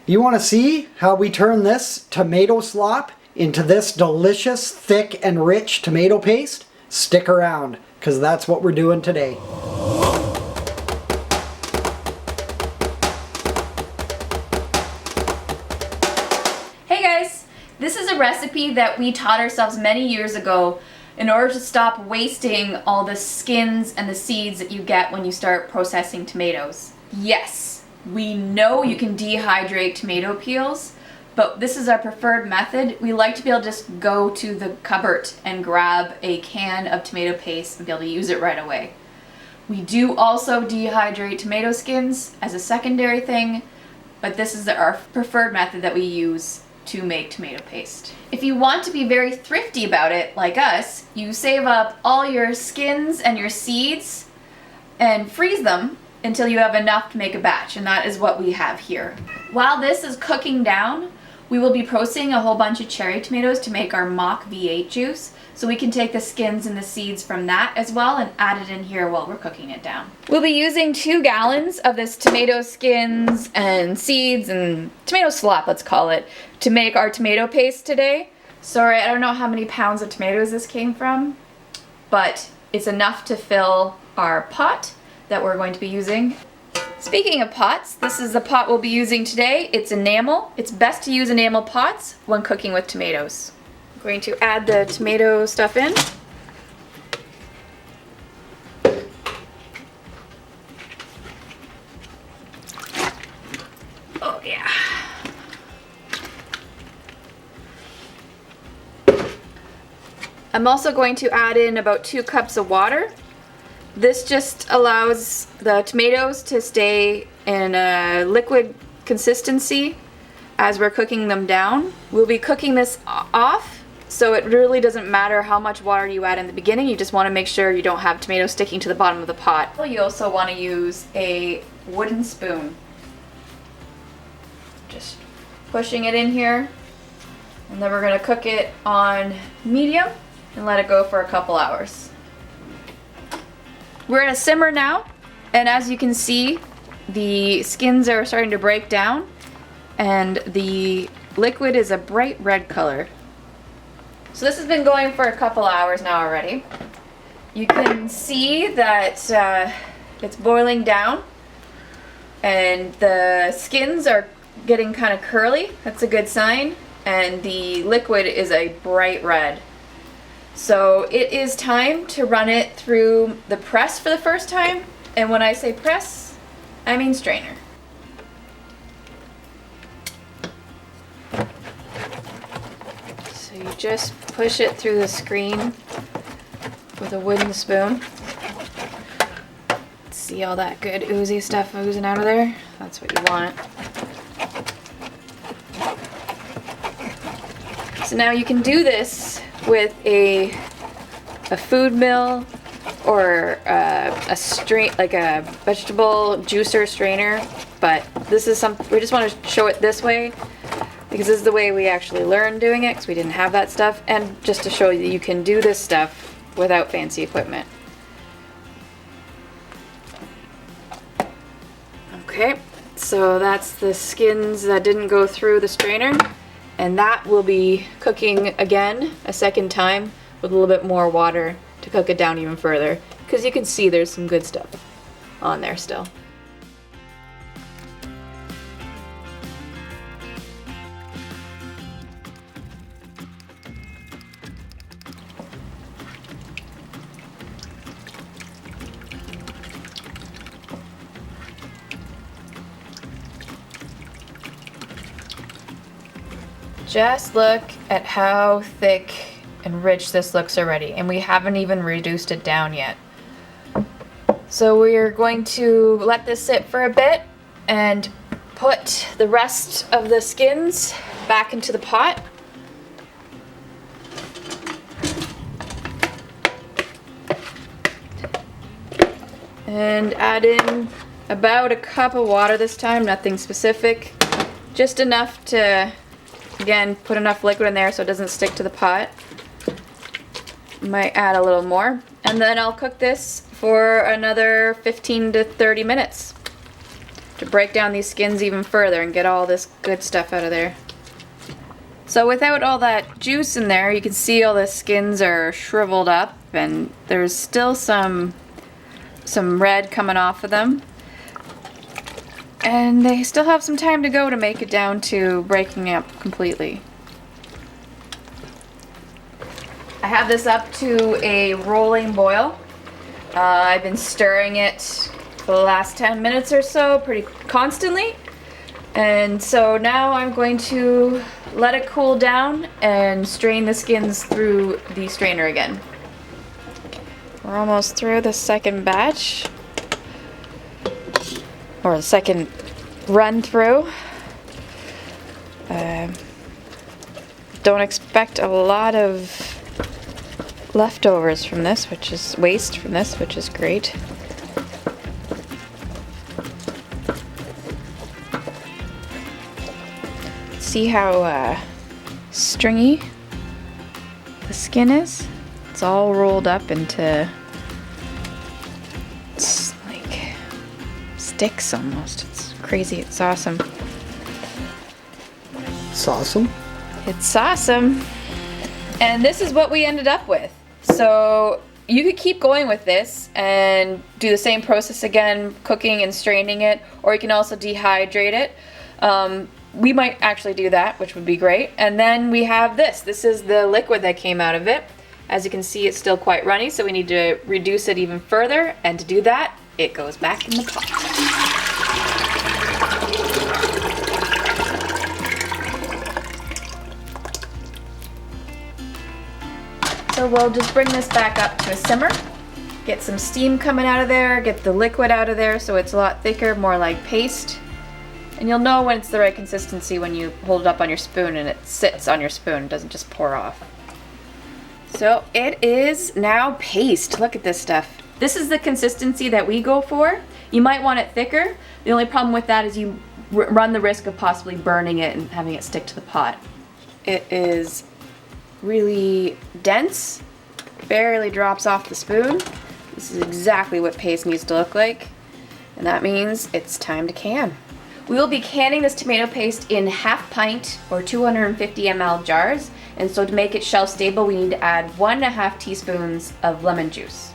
You want to see how we turn this tomato slop into this delicious, thick, and rich tomato paste? Stick around, because that's what we're doing today. Hey guys! This is a recipe that we taught ourselves many years ago in order to stop wasting all the skins and the seeds that you get when you start processing tomatoes. Yes, we know you can dehydrate tomato peels, but this is our preferred method. We like to be able to just go to the cupboard and grab a can of tomato paste and be able to use it right away. We do also dehydrate tomato skins as a secondary thing, but this is our preferred method that we use to make tomato paste. If you want to be very thrifty about it, like us, you save up all your skins and your seeds and freeze them until you have enough to make a batch, and that is what we have here. While this is cooking down, we will be processing a whole bunch of cherry tomatoes to make our mock V8 juice, so we can take the skins and the seeds from that as well and add it in here while we're cooking it down. We'll be using 2 gallons of this tomato skins and seeds and tomato slop, let's call it, to make our tomato paste today. Sorry, I don't know how many pounds of tomatoes this came from, but it's enough to fill our pot that we're going to be using. Speaking of pots, this is the pot we'll be using today. It's enamel. It's best to use enamel pots when cooking with tomatoes. I'm going to add the tomato stuff in. Oh yeah. I'm also going to add in about 2 cups of water. This just allows the tomatoes to stay in a liquid consistency as we're cooking them down. We'll be cooking this off, so it really doesn't matter how much water you add in the beginning. You just want to make sure you don't have tomatoes sticking to the bottom of the pot. You also want to use a wooden spoon. Just pushing it in here, and then we're going to cook it on medium and let it go for a couple hours. We're in a simmer now, and as you can see, the skins are starting to break down, and the liquid is a bright red color. So this has been going for a couple hours now already. You can see that it's boiling down, and the skins are getting kind of curly. That's a good sign, and the liquid is a bright red. So it is time to run it through the press for the first time. And when I say press, I mean strainer. So you just push it through the screen with a wooden spoon. See all that good oozy stuff oozing out of there? That's what you want. So now you can do this with a food mill or a strain, like a vegetable juicer strainer, but this is something we just want to show it this way because this is the way we actually learned doing it, because we didn't have that stuff, and just to show you that you can do this stuff without fancy equipment. Okay, so that's the skins that didn't go through the strainer. And that will be cooking again a second time with a little bit more water to cook it down even further, because you can see there's some good stuff on there still. Just look at how thick and rich this looks already, and we haven't even reduced it down yet. So we're going to let this sit for a bit and put the rest of the skins back into the pot. And add in about a cup of water this time, nothing specific, just enough to, again, put enough liquid in there so it doesn't stick to the pot. Might add a little more. And then I'll cook this for another 15 to 30 minutes. to break down these skins even further and get all this good stuff out of there. So without all that juice in there, you can see all the skins are shriveled up and there's still some red coming off of them. And they still have some time to go to make it down to breaking up completely. I have this up to a rolling boil. I've been stirring it for the last 10 minutes or so pretty constantly. And so now I'm going to let it cool down and strain the skins through the strainer again. We're almost through the second batch, or the second run through. Don't expect a lot of leftovers from this, which is waste from this, which is great. See how stringy the skin is? It's all rolled up into, it's like sticks almost. It's crazy. It's awesome. It's awesome. It's awesome. And this is what we ended up with. So you could keep going with this and do the same process again, cooking and straining it, or you can also dehydrate it. We might actually do that, which would be great. And then we have this. This is the liquid that came out of it. As you can see, it's still quite runny, so we need to reduce it even further. And to do that, it goes back in the pot. So we'll just bring this back up to a simmer, get some steam coming out of there, get the liquid out of there so it's a lot thicker, more like paste. And you'll know when it's the right consistency when you hold it up on your spoon and it sits on your spoon, it doesn't just pour off. So it is now paste. Look at this stuff. This is the consistency that we go for. You might want it thicker. The only problem with that is you run the risk of possibly burning it and having it stick to the pot. It is really dense, barely drops off the spoon. This is exactly what paste needs to look like. And that means it's time to can. We will be canning this tomato paste in 1/2 pint or 250 ml jars. And so to make it shelf stable, we need to add 1.5 teaspoons of lemon juice.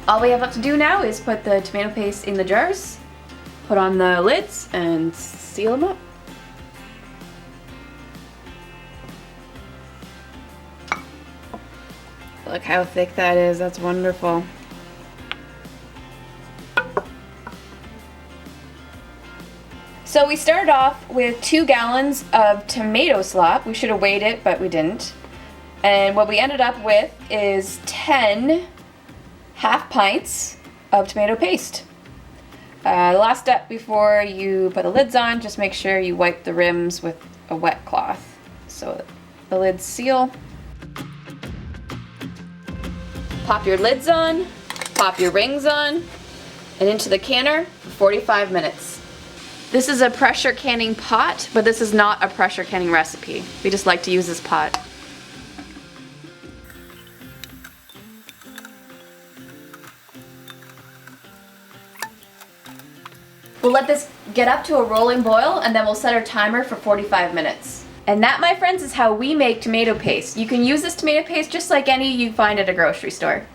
All we have left to do now is put the tomato paste in the jars, put on the lids, and seal them up. Look how thick that is, that's wonderful. So we started off with 2 gallons of tomato slop. We should have weighed it, but we didn't. And what we ended up with is 10 1/2 pints of tomato paste. The last step before you put the lids on, just make sure you wipe the rims with a wet cloth so the lids seal. Pop your lids on, pop your rings on, and into the canner for 45 minutes. This is a pressure canning pot, but this is not a pressure canning recipe. We just like to use this pot. We'll let this get up to a rolling boil and then we'll set our timer for 45 minutes. And that, my friends, is how we make tomato paste. You can use this tomato paste just like any you find at a grocery store.